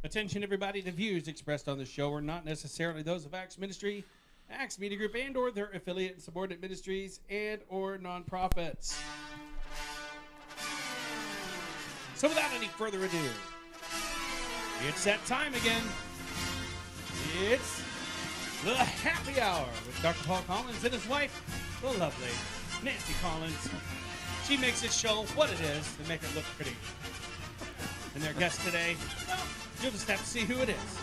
Attention, everybody. The views expressed on the show are not necessarily those of Acts Ministry, Acts Media Group, and/or their affiliate and subordinate ministries and/or nonprofits. So, without any further ado, it's that time again. It's the Happy Hour with Dr. Paul Collins and his wife, the lovely Nancy Collins. She makes this show what it is to make it look pretty. And their guest today, well, you'll just have to see who it is.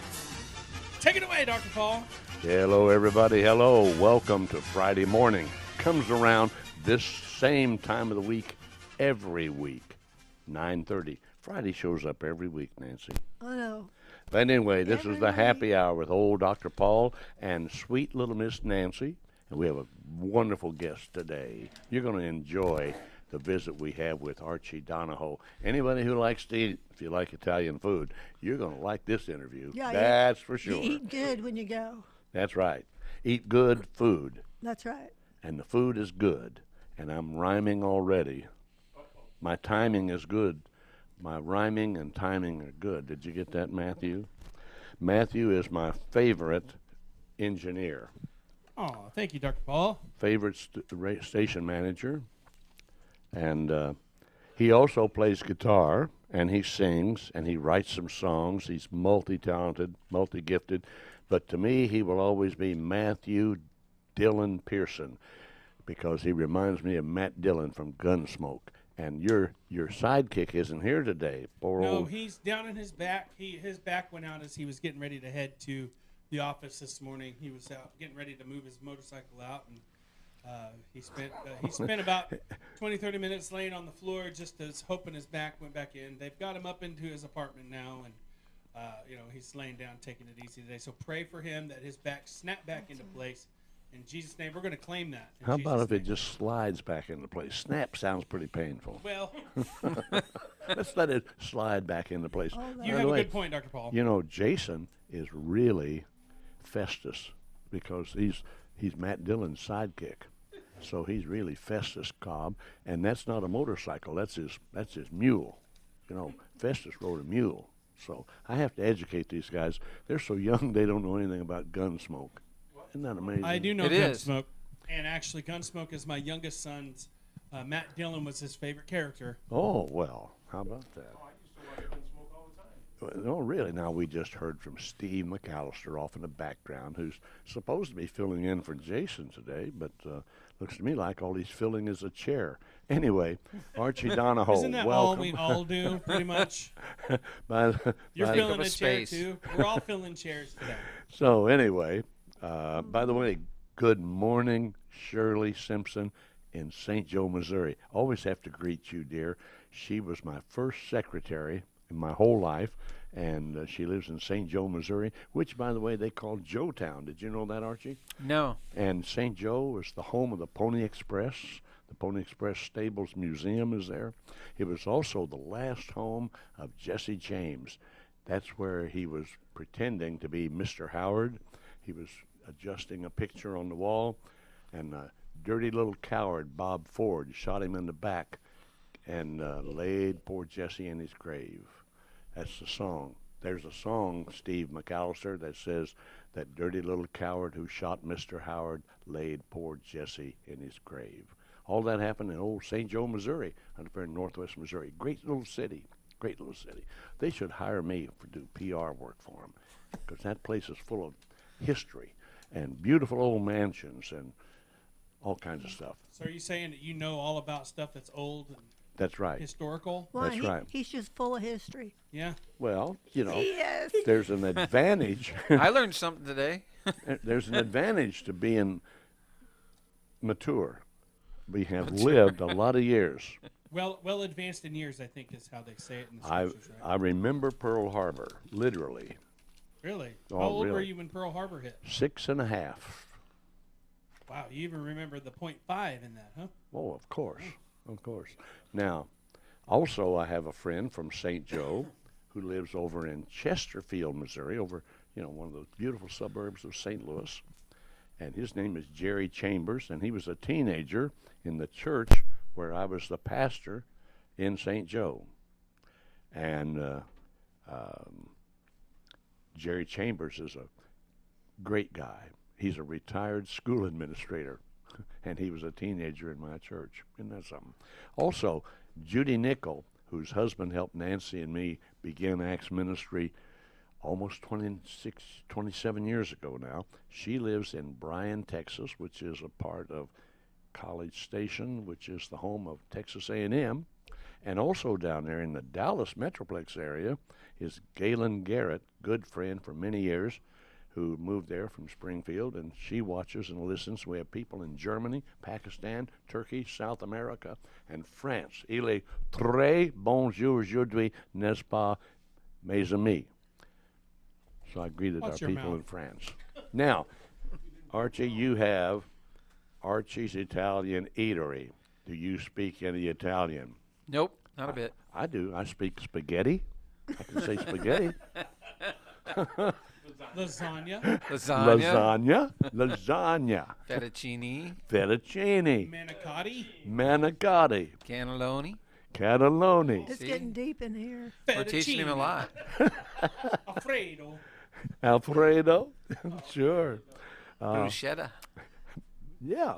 Take it away, Dr. Paul. Hello, everybody. Hello. Welcome to Friday morning. Comes around this same time of the week every week, 9:30. Friday shows up every week, Nancy. I know. But anyway, this is the Every Happy Hour with old Dr. Paul and sweet little Miss Nancy. And we have a wonderful guest today. You're going to enjoy the visit we have with Archie Donahoe. Anybody who likes to eat, if you like Italian food, you're going to like this interview. Yeah, That's for sure. You eat good when you go. That's right. Eat good food. That's right. And the food is good. And I'm rhyming already. My timing is good. My rhyming and timing are good. Did you get that, Matthew? Matthew is my favorite engineer, Oh, thank you, Dr. Paul. favorite station manager. And he also plays guitar, and he sings, and he writes some songs. He's multi-talented, multi-gifted. But to me, he will always be Matthew Dillon Pearson, because he reminds me of Matt Dillon from Gunsmoke. And your sidekick isn't here today. Poor No, old. he's down in his back. His back went out as he was getting ready to head to the office this morning. He was out getting ready to move his motorcycle out, and he spent about 20, 30 minutes laying on the floor just as hoping his back went back in. They've got him up into his apartment now, and he's laying down, taking it easy today. So pray for him that his back snap back into place. In Jesus' name, we're going to claim that. How about if it just slides back into place? Snap sounds pretty painful. Well, Let's let it slide back into place. Oh, you By have the a way, good point, Dr. Paul. you know, Jason is really Festus because he's Matt Dillon's sidekick. So he's really Festus Cobb, and that's not a motorcycle. That's his mule. You know, Festus rode a mule. So I have to educate these guys. They're so young they don't know anything about Gunsmoke. Isn't that amazing? I do know It is. Gunsmoke. And actually, Gunsmoke is my youngest son's. Matt Dillon was his favorite character. Oh, well, how about that? No, really. Now, we just heard from Steve McAllister off in the background, who's supposed to be filling in for Jason today, but looks to me like all he's filling is a chair. Anyway, Archie Donahoe, Isn't that all welcome. we all do, pretty much? By- You're by- filling up a a chair, space. too. We're all filling chairs today. So anyway, by the way, good morning, Shirley Simpson in St. Joe, Missouri. Always have to greet you, dear. She was my first secretary in my whole life, and she lives in St. Joe, Missouri, which, by the way, they call Joetown. Did you know that, Archie? No. And St. Joe is the home of the Pony Express. The Pony Express Stables Museum is there. It was also the last home of Jesse James. That's where he was pretending to be Mr. Howard. He was adjusting a picture on the wall, and a dirty little coward, Bob Ford, shot him in the back and laid poor Jesse in his grave. That's the song. There's a song, Steve McAllister, that says, "That dirty little coward who shot Mr. Howard laid poor Jesse in his grave." All that happened in old St. Joe, Missouri, up there in northwest Missouri. Great little city. Great little city. They should hire me to do PR work for them, because that place is full of history and beautiful old mansions and all kinds of stuff. So are you saying that you know all about stuff that's old and That's right. historical? Well, That's right. He's just full of history. Yeah. Well, you know, Yes. there's an advantage. I learned something today. There's an advantage to being mature. We have lived a lot of years. Well advanced in years, I think is how they say it in the I scriptures, right? I remember Pearl Harbor, literally. Really? Oh, How old were really? you when Pearl Harbor hit? 6.5. Wow, you even remember the .5 in that, huh? Oh, of course. Of course. Now, also I have a friend from St. Joe who lives over in Chesterfield, Missouri, over, one of those beautiful suburbs of St. Louis. And his name is Jerry Chambers, and he was a teenager in the church where I was the pastor in St. Joe. And Jerry Chambers is a great guy. He's a retired school administrator, and he was a teenager in my church. Isn't that something? Also, Judy Nickel, whose husband helped Nancy and me begin Acts Ministry almost 27 years ago now. She lives in Bryan, Texas, which is a part of College Station, which is the home of Texas A&M. And also down there in the Dallas Metroplex area is Galen Garrett, good friend for many years, who moved there from Springfield, and she watches and listens. We have people in Germany, Pakistan, Turkey, South America, and France. Il est très bonjour aujourd'hui, n'est-ce pas, mes amis? So I greeted Watch our your people mouth. in France. Now, Archie, you have Archie's Italian Eatery. Do you speak any Italian? Nope, not a bit. I do. I speak spaghetti. I can say spaghetti. Lasagna, Lasagna, Lasagna. fettuccine, Fettuccine. manicotti, Manicotti. cannelloni. Cannelloni. It's See? getting deep in here. We're teaching him a fettuccine, lot. Alfredo. Alfredo. Sure. Bruschetta. Yeah.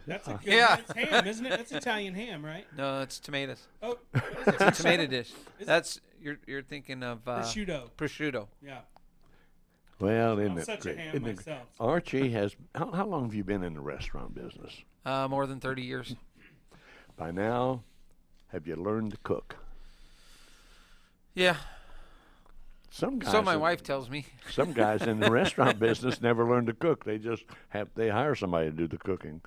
That's a good Yeah. It's ham, isn't it? That's Italian ham, right? No, it's tomatoes. Oh, It's a tomato dish. Is- That's you're thinking of prosciutto. prosciutto. Yeah. Well, isn't I'm it such great? a ham Isn't it myself. Archie has, how long have you been in the restaurant business? More than 30 years. By now, have you learned to cook? Yeah. Some guys So my in- wife tells me. Some guys in the restaurant business never learn to cook. They hire somebody to do the cooking.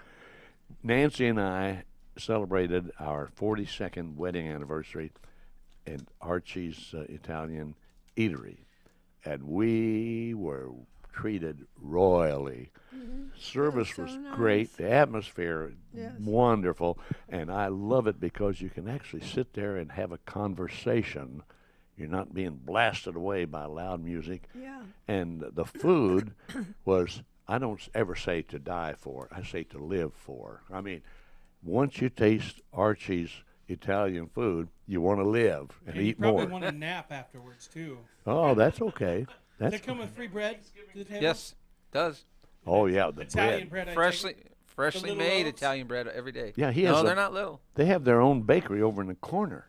Nancy and I celebrated our 42nd wedding anniversary in Archie's Italian Eatery, and we were treated royally. Service so was nice. great. The atmosphere Yes. wonderful, and I love it because you can actually sit there and have a conversation. You're not being blasted away by loud music. Yeah. And the food was, I don't ever say to die for, I say to live for. I mean, once you taste Archie's Italian food, you want to live and And you eat probably more. want a nap afterwards too. Oh, that's okay. Does That's it come with free bread to the table? Yes, does. oh yeah, the Italian bread. bread. I Freshly take it. freshly little made loaves? Italian bread every day. Yeah, he has No, a- they're not little. They have their own bakery over in the corner.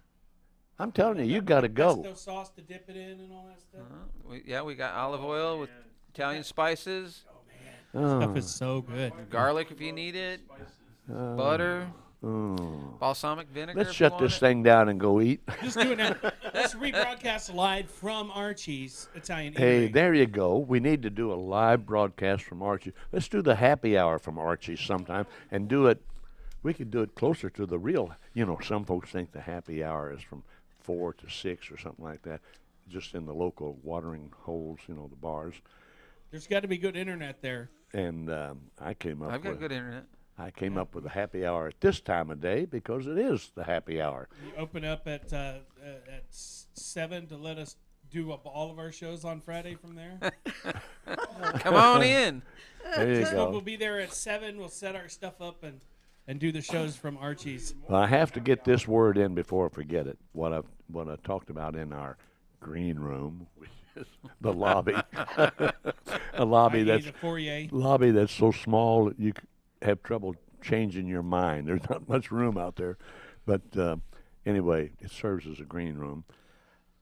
I'm telling you, you got to go. Pesto sauce to dip it in and all that stuff. We got olive oil with Italian spices, Oh, Stuff is so good. garlic if you need it, butter, oh. balsamic vinegar. Let's if you shut want this it. thing down and go eat. Just do it now. Let's rebroadcast live from Archie's Italian Hey, Eatery. there you go. We need to do a live broadcast from Archie. Let's do the happy hour from Archie sometime and do it. We could do it closer to the real. You know, some folks think the happy hour is from 4 to 6 or something like that, just in the local watering holes, you know, the bars. There's got to be good internet there. And I came up I've got with good internet. I came up with a happy hour at this time of day because it is the happy hour. You open up at 7 to let us do up all of our shows on Friday from there. Come on in. There you We'll go. be there at 7. We'll set our stuff up and do the shows from Archie's. Well, I have to get this word in before I forget it. What I talked about in our green room, which is the lobby, a lobby i.e. that's the foyer. lobby that's so small you have trouble changing your mind. There's not much room out there, but anyway, it serves as a green room.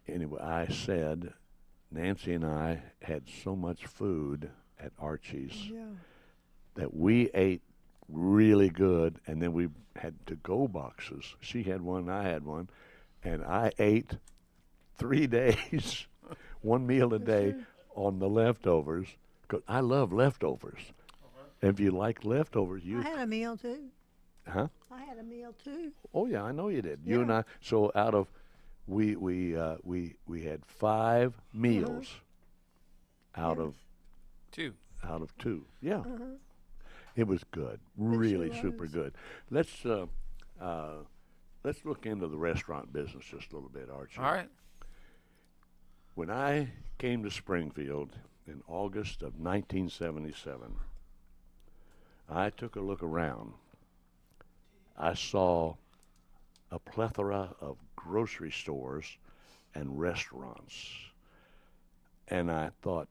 Anyway, I said Nancy and I had so much food at Archie's Yeah. that we ate really good, and then we had to-go boxes. She had one, I had one, and I ate 3 days, one meal a day on the leftovers. 'Cause I love leftovers. If you like leftovers, I had a meal too. huh? I had a meal too. Oh yeah, I know you did. You and Yeah. I. So out of we had 5 meals out of 2. 2. Yeah. It was good, really sure super was. good. Let's look into the restaurant business just a little bit, Archie. All right. When I came to Springfield in August of 1977, I took a look around. I saw a plethora of grocery stores and restaurants. And I thought,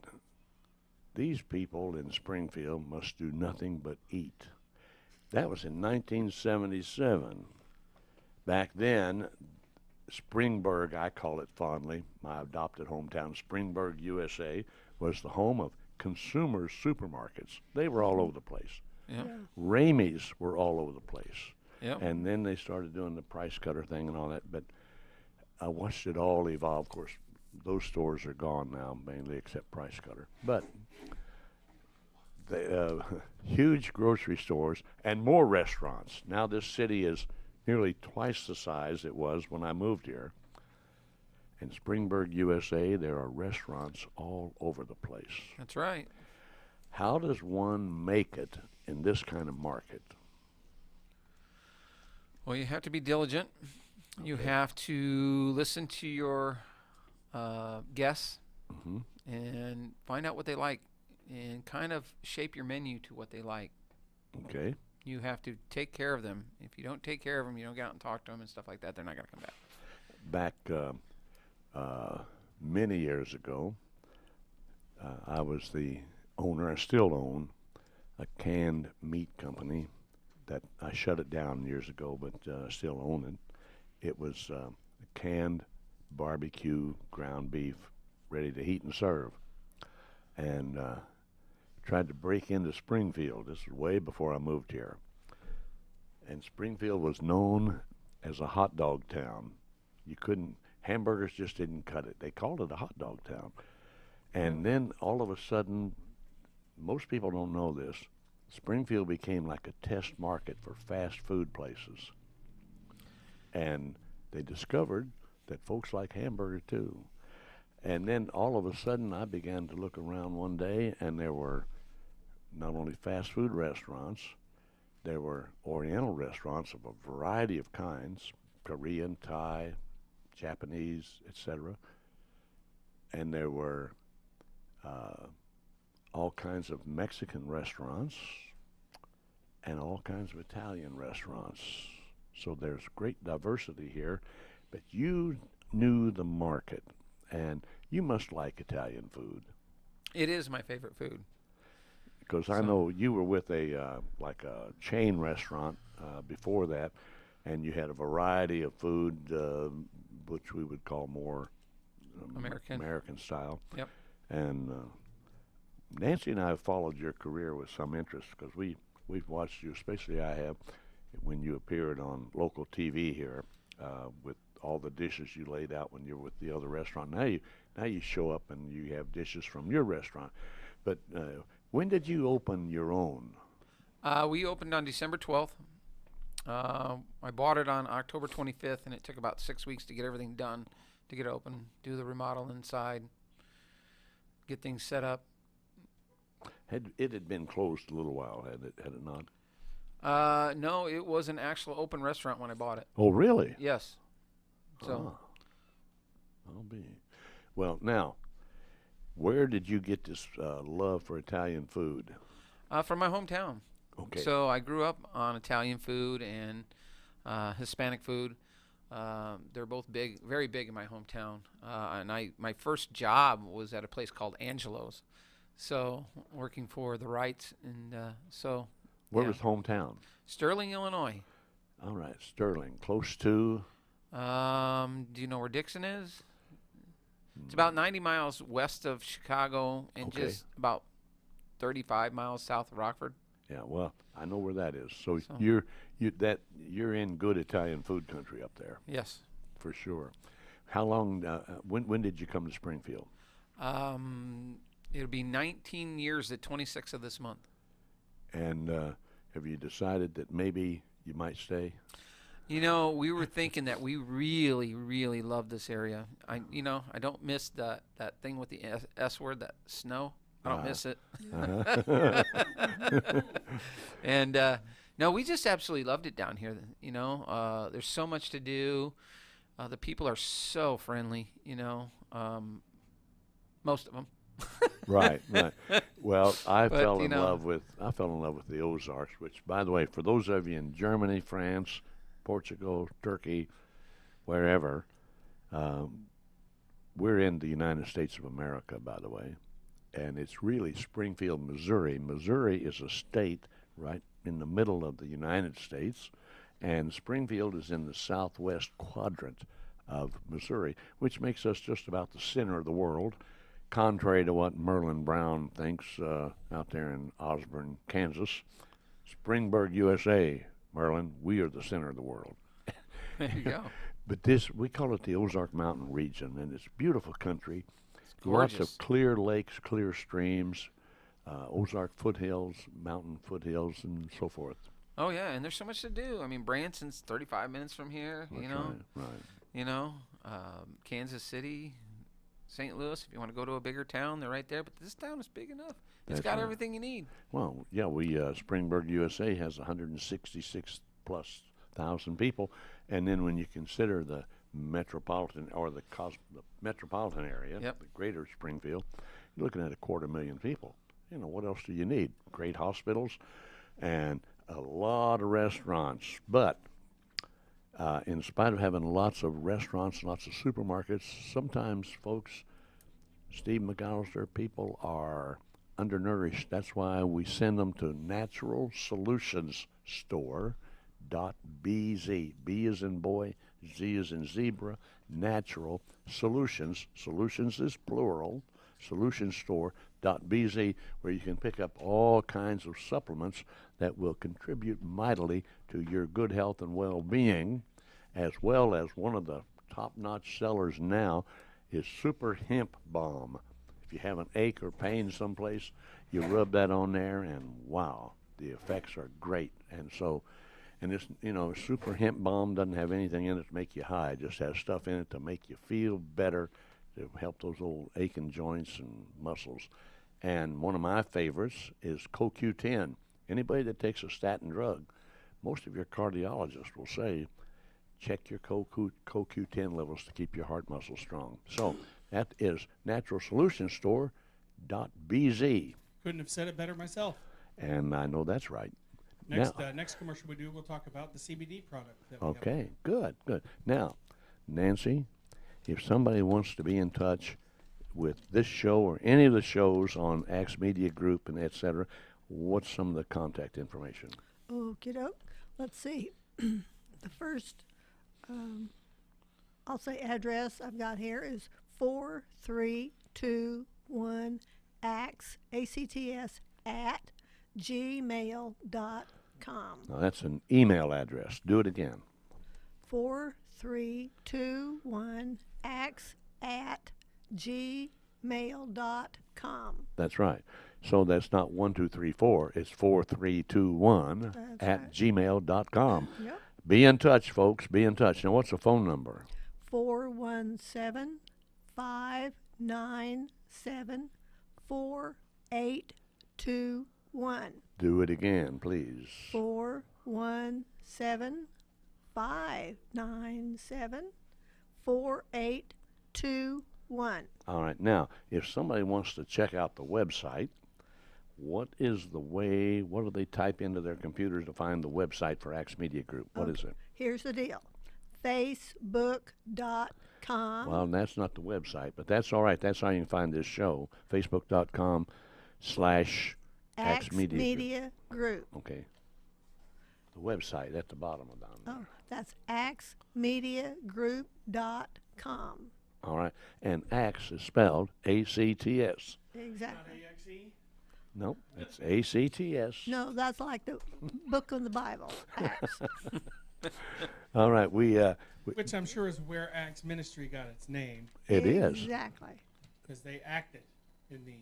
these people in Springfield must do nothing but eat. That was in 1977. Back then, Springburg, I call it fondly, my adopted hometown, Springburg, USA, was the home of consumer supermarkets. They were all over the place. Yeah. Ramey's were all over the place. Yep. And then they started doing the price cutter thing and all that. But I watched it all evolve. Of course, those stores are gone now, mainly except Price Cutter. But the huge grocery stores and more restaurants. Now this city is nearly twice the size it was when I moved here. In Springburg, USA, there are restaurants all over the place. That's right. How does one make it in this kind of market? Well, you have to be diligent. You have to listen to your guests Mhm. and find out what they like and kind of shape your menu to what they like. Okay. You have to take care of them. If you don't take care of them, you don't get out and talk to them and stuff like that, they're not going to come back. Back many years ago, I was the owner, I still own, a canned meat company that I shut it down years ago, but still own it. It was canned barbecue ground beef ready to heat and serve. And tried to break into Springfield. This was way before I moved here. And Springfield was known as a hot dog town. You couldn't, hamburgers just didn't cut it. They called it a hot dog town. And then all of a sudden, most people don't know this, Springfield became like a test market for fast food places. And they discovered that folks like hamburger too. And then all of a sudden I began to look around one day and there were not only fast food restaurants, there were Oriental restaurants of a variety of kinds, Korean, Thai, Japanese, etc. And there were all kinds of Mexican restaurants and all kinds of Italian restaurants. So there's great diversity here, but you knew the market, and you must like Italian food. It is my favorite food. Because I So- know you were with a like a chain restaurant before that, and you had a variety of food, which we would call more American style. Yep. And Nancy and I have followed your career with some interest because we've watched you, especially I have, when you appeared on local TV here with all the dishes you laid out when you were with the other restaurant. Now you show up and you have dishes from your restaurant. But when did you open your own? We opened on December 12th. I bought it on October 25th, and it took about 6 weeks to get everything done, to get open, do the remodel inside, get things set up. It had been closed a little while, had it not? No, it was an actual open restaurant when I bought it. Oh, really? Yes. So I'll be. Well, now, where did you get this love for Italian food? from my hometown. Okay. So I grew up on Italian food and Hispanic food. They're both big, very big in my hometown. And my first job was at a place called Angelo's. So working for the Wrights, and so Where yeah. was hometown? Sterling, Illinois. All right, Sterling, close to. Do you know where Dixon is? It's about 90 miles west of Chicago and Okay. just about 35 miles south of Rockford. Yeah, well, I know where that is. So, So- you're in good Italian food country up there Yes. for sure. How long? When did you come to Springfield? It'll be 19 years the 26th of this month. And have you decided that maybe you might stay? You know, we were thinking that we really, really love this area. I don't miss that thing with the S word, that snow. I don't miss it. And no, we just absolutely loved it down here. You know, there's so much to do. The people are so friendly. You know, most of them. Right. Well, I But, fell you in know- love with the Ozarks, which, by the way, for those of you in Germany, France, Portugal, Turkey, wherever, we're in the United States of America, by the way, and it's really Springfield, Missouri. Missouri is a state right in the middle of the United States, and Springfield is in the southwest quadrant of Missouri, which makes us just about the center of the world, contrary to what Merlin Brown thinks out there in Osborne, Kansas. Springburg, USA, Merlin, we are the center of the world. There you go. But this, we call it the Ozark Mountain region, and it's beautiful country. Lots Gorgeous. of clear lakes, clear streams, Ozark foothills, mountain foothills, and so forth. Oh yeah, and there's so much to do. I mean, Branson's 35 minutes from here. That's You know, right. you know, Kansas City, St. Louis. If you want to go to a bigger town, they're right there. But this town is big enough. It's That's got right. everything you need. Well, yeah, Springburg, USA has 166 plus thousand people, and then when you consider the metropolitan or the metropolitan area, Yep. the greater Springfield, you're looking at 250,000 people. You know, what else do you need? Great hospitals and a lot of restaurants. But in spite of having lots of restaurants, lots of supermarkets, sometimes, folks, Steve McAllister, people are undernourished. That's why we send them to Natural Solutions Store.bz. B is in boy, Z is in zebra. Natural Solutions. Solutions is plural. Solutionsstore.bz, where you can pick up all kinds of supplements that will contribute mightily to your good health and well-being, as well as one of the top-notch sellers now is Super Hemp Balm. If you have an ache or pain someplace, you rub that on there, and wow, the effects are great. And so, and this, you know, Super Hemp Balm doesn't have anything in it to make you high. It just has stuff in it to make you feel better, to help those old aching joints and muscles. And one of my favorites is CoQ10. Anybody that takes a statin drug, most of your cardiologists will say, check your CoQ10 levels to keep your heart muscle strong. So that is naturalsolutionsstore.bz. Couldn't have said it better myself. And I know that's right. Next commercial we do, we'll talk about the CBD product. That we have. Okay, good. Now, Nancy, if somebody wants to be in touch with this show or any of the shows on Axe Media Group and et cetera, what's some of the contact information? Okie doke. Let's see. The first, I'll say address I've got here is 4321 ACTS, ACTS, at gmail.com. Now, that's an email address. Do it again. 4321 ACTS, at gmail.com. That's right. So that's not 1, 2, 3, 4. It's 4321 That's at right. gmail.com. Yep. Be in touch, folks. Be in touch. Now, what's the phone number? 417 597 4821. Do it again, please. 417 597 4821. All right. Now, if somebody wants to check out the website, what do they type into their computers to find the website for Axe Media Group? What is it? Here's the deal. Facebook.com. Well, that's not the website, but that's all right. That's how you can find this show. Facebook.com/Axe Axe Media. Media Group. Okay. The website at the bottom of that. Oh, that's axemediagroup.com. All right. And Axe is spelled ACTS. Exactly. Not AXE? Nope, it's ACTS. No, that's like the book of the Bible. Acts. All right, Which I'm sure is where Acts Ministry got its name, it is. Exactly. because they acted in the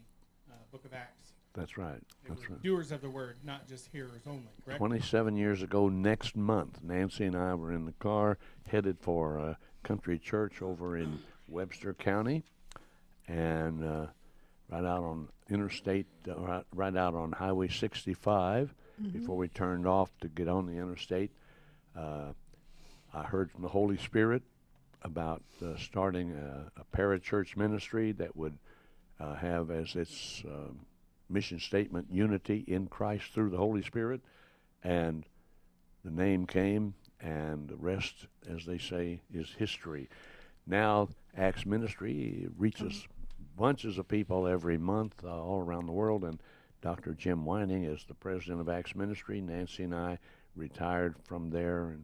book of Acts. That's right. They That's were right. doers of the word, not just hearers only, correct? 27 years ago next month, Nancy and I were in the car headed for a country church over in Webster County, and right out on interstate, right out on Highway 65. Before we turned off to get on the interstate, I heard from the Holy Spirit about starting a parachurch ministry that would have as its mission statement, unity in Christ through the Holy Spirit. And the name came, and the rest, as they say, is history. Now, Acts Ministry reaches bunches of people every month all around the world, and Dr. Jim Whining is the president of Acts Ministry. Nancy and I retired from there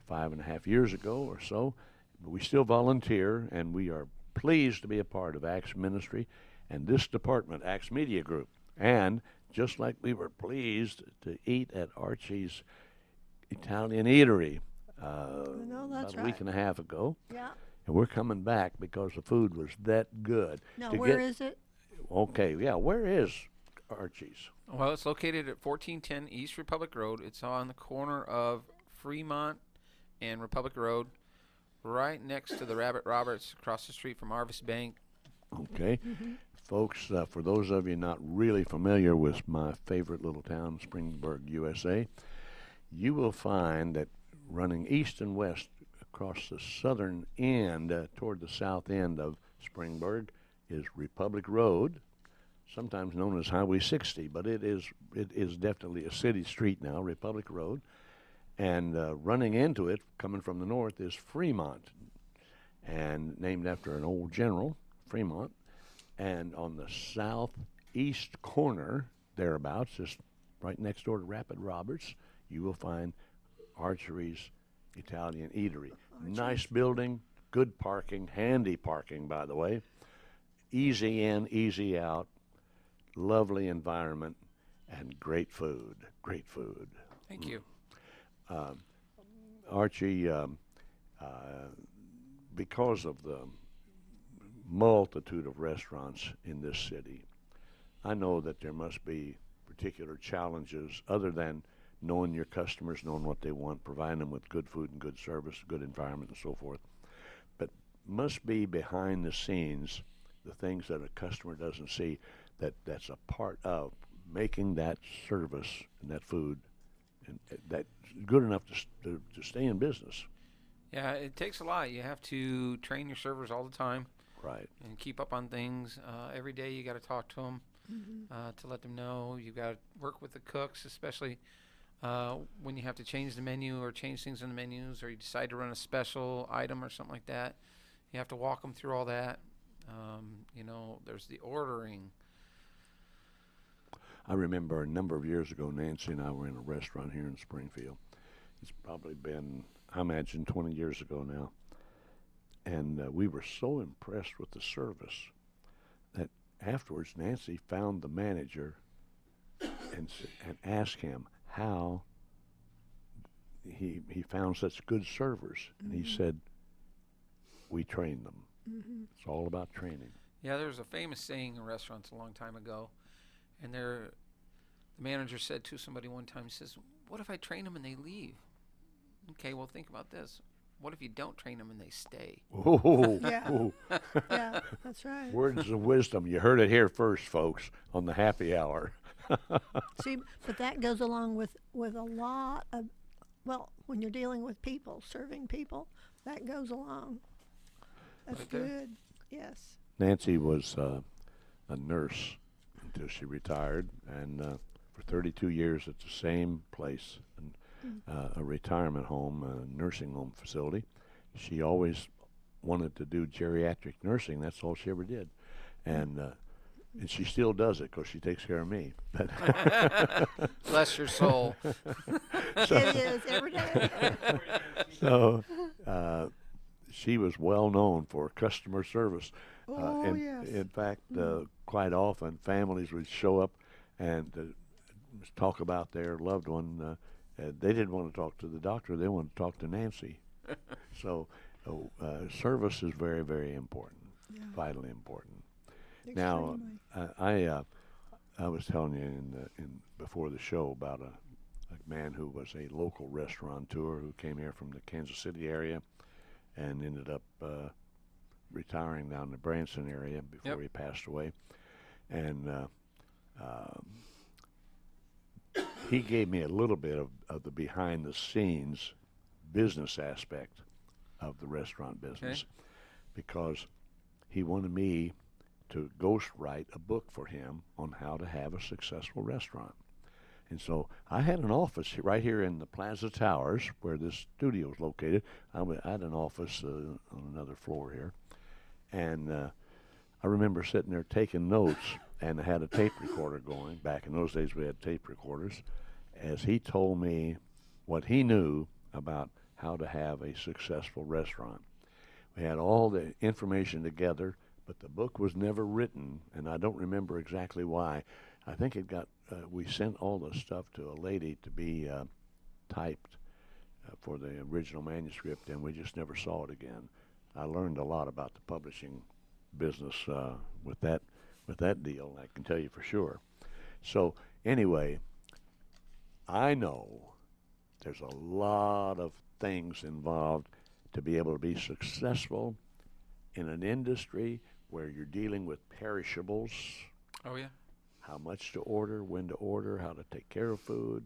5.5 years ago or so, but we still volunteer, and we are pleased to be a part of Acts Ministry and this department, Acts Media Group. And just like we were pleased to eat at Archie's Italian Eatery that's about a week right. and a half ago, Yeah. and we're coming back because the food was that good. Now, To where get- is it? Okay, yeah, where is Archie's? Well, it's located at 1410 East Republic Road. It's on the corner of Fremont and Republic Road, right next to the Rabbit Roberts, across the street from Arvis Bank. Okay. Folks, for those of you not really familiar with my favorite little town, Springburg, USA, you will find that running east and west across the southern end toward the south end of Springburg is Republic Road, sometimes known as Highway 60, but it is definitely a city street now, Republic Road. And running into it, coming from the north, is Fremont, and named after an old general, Fremont. And on the southeast corner, thereabouts, just right next door to Rapid Roberts, you will find Archery's Italian Eatery. Nice building, good parking, handy parking, by the way. Easy in, easy out, lovely environment, and great food. Great food. Thank you. Archie, because of the multitude of restaurants in this city, I know that there must be particular challenges other than knowing your customers, knowing what they want, providing them with good food and good service, good environment, and so forth. But must be behind the scenes the things that a customer doesn't see that's a part of making that service and that food and that good enough to stay in business. Yeah, it takes a lot. You have to train your servers all the time Right. and keep up on things. Every day you got to talk to them to let them know. You got to work with the cooks, especially when you have to change the menu or change things in the menus, or you decide to run a special item or something like that. You have to walk them through all that. There's the ordering. I remember a number of years ago, Nancy and I were in a restaurant here in Springfield. It's probably been, I imagine, 20 years ago now. And we were so impressed with the service that afterwards Nancy found the manager and asked him how he found such good servers. And he said, we train them. It's all about training. Yeah, there was a famous saying in restaurants a long time ago, and the manager said to somebody one time, he says, "What if I train them and they leave?" Okay, well, think about this. What if you don't train them and they stay? Oh, Yeah. oh. Yeah, that's right. Words of wisdom. You heard it here first, folks, on the happy hour. See, but that goes along with a lot of, well, when you're dealing with people, serving people, that goes along. That's Right there. good. Yes. Nancy was a nurse until she retired, and for 32 years at the same place, a retirement home, a nursing home facility. She always wanted to do geriatric nursing. That's all she ever did, and she still does it because she takes care of me. But Bless your soul. It is every day. so she was well known for customer service. Oh, yes. In fact, quite often families would show up and talk about their loved one. They didn't want to talk to the doctor; they wanted to talk to Nancy. So, service is very, very important, vitally important. Now, I was telling you in before the show about a man who was a local restaurateur who came here from the Kansas City area and ended up retiring down in the Branson area before Yep. he passed away. And he gave me a little bit of the behind-the-scenes business aspect of the restaurant business because he wanted me to ghostwrite a book for him on how to have a successful restaurant. And so I had an office right here in the Plaza Towers where this studio is located. I had an office on another floor here. And I remember sitting there taking notes, and I had a tape recorder going. Back in those days, we had tape recorders. As he told me what he knew about how to have a successful restaurant. We had all the information together, but the book was never written, and I don't remember exactly why. I think it got, we sent all the stuff to a lady to be typed for the original manuscript, and we just never saw it again. I learned a lot about the publishing business with that deal, I can tell you for sure. So anyway, I know there's a lot of things involved to be able to be successful in an industry where you're dealing with perishables. Oh, yeah. How much to order, when to order, how to take care of food.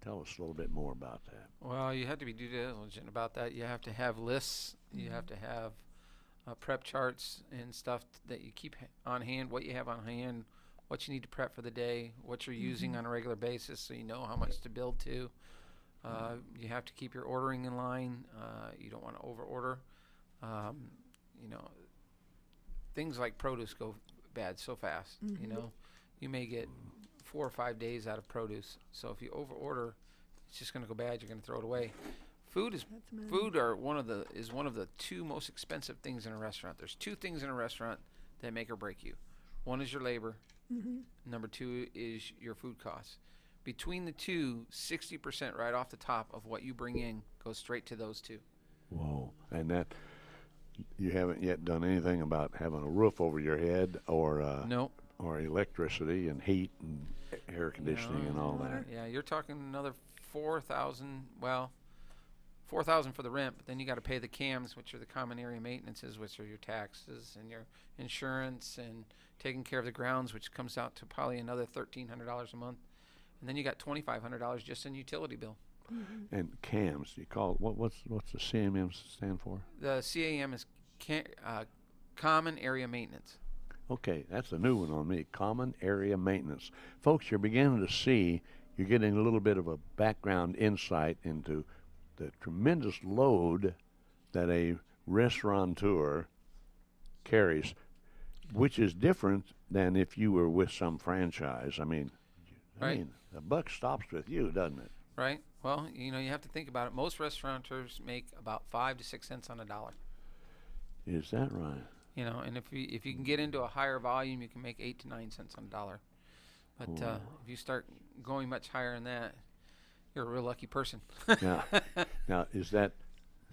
Tell us a little bit more about that. Well, you have to be due diligent about that. You have to have lists. You have to have prep charts and stuff that you keep on hand, what you have on hand, what you need to prep for the day, what you're using on a regular basis so you know how much to build to. You have to keep your ordering in line. You don't want to over-order. You know, things like produce go bad so fast. You know, you may get 4 or 5 days out of produce. So if you over-order, it's just going to go bad. You're going to throw it away. Food is one of the two most expensive things in a restaurant. There's two things in a restaurant that make or break you. One is your labor. Number two is your food costs. Between the two, 60% right off the top of what you bring in goes straight to those two. Whoa. And that, you haven't yet done anything about having a roof over your head or Nope. or electricity and heat and air conditioning and all that. Yeah, you're talking another 4,000. Well, 4,000 for the rent, but then you got to pay the CAMs, which are the common area maintenances, which are your taxes and your insurance and taking care of the grounds, which comes out to probably another $1,300 a month. And then you got $2,500 just in utility bill. And CAMs, you call what's the CMM stand for? The CAM is Common Area Maintenance. Okay, that's a new one on me. Common area maintenance. Folks, you're beginning to see, you're getting a little bit of a background insight into the tremendous load that a restaurateur carries, which is different than if you were with some franchise. I mean, Right. the buck stops with you, doesn't it? Right. Well, you know, you have to think about it. Most restaurateurs make about 5 to 6 cents on a dollar. Is that right? You know, and if you can get into a higher volume, you can make 8 to 9 cents on a dollar. But if you start going much higher than that, you're a real lucky person. Now, now, is that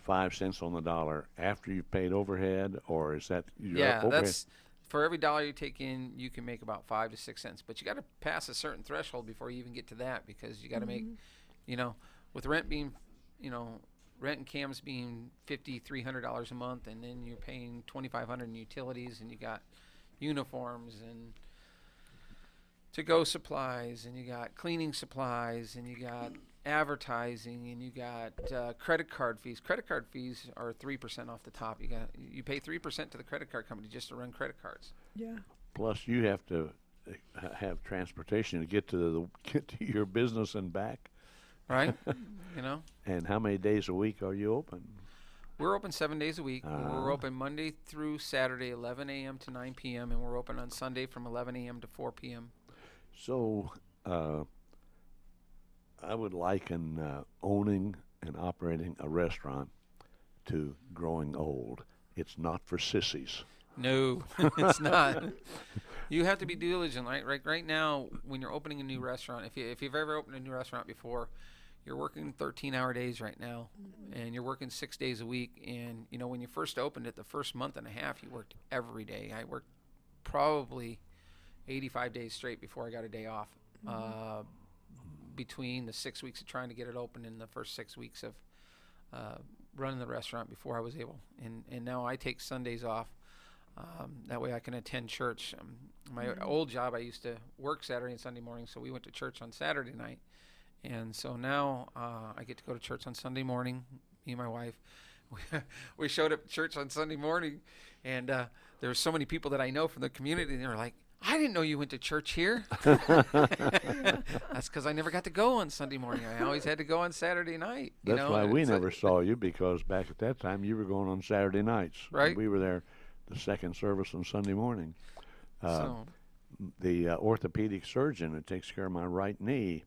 5 cents on the dollar after you've paid overhead, or is that your Yeah, overhead? that's for every dollar you take in, you can make about 5 to 6 cents. But you got to pass a certain threshold before you even get to that, because you got to make, you know, with rent being, you know, rent and CAMs being $5,300 a month, and then you're paying $2,500 in utilities, and you got uniforms and to-go supplies, and you got cleaning supplies, and you got advertising, and you got credit card fees. Credit card fees are 3% off the top. You pay 3% to the credit card company just to run credit cards. Yeah. Plus, you have to have transportation to get to your business and back. Right? You know, And how many days a week are you open? we're open 7 days a week. We're open Monday through Saturday, 11 a.m. to 9 p.m., and we're open on Sunday from 11 a.m. to 4 p.m. So, I would liken owning and operating a restaurant to growing old. It's not for sissies. No, it's not. You have to be diligent. Right now, when you're opening a new restaurant, if you've ever opened a new restaurant before, you're working 13-hour days right now, and you're working 6 days a week. And you know, when you first opened it, the first month and a half, you worked every day. I worked probably 85 days straight before I got a day off. Between the 6 weeks of trying to get it open and the first 6 weeks of running the restaurant before I was able. And now I take Sundays off. That way I can attend church. My old job, I used to work Saturday and Sunday morning, so we went to church on Saturday night. And so now I get to go to church on Sunday morning, me and my wife. We showed up at church on Sunday morning, and there were so many people that I know from the community, and they were like, I didn't know you went to church here. That's because I never got to go on Sunday morning. I always had to go on Saturday night. That's why and we it's never saw you, because back at that time you were going on Saturday nights. Right. We were there the second service on Sunday morning. So, The orthopedic surgeon that takes care of my right knee,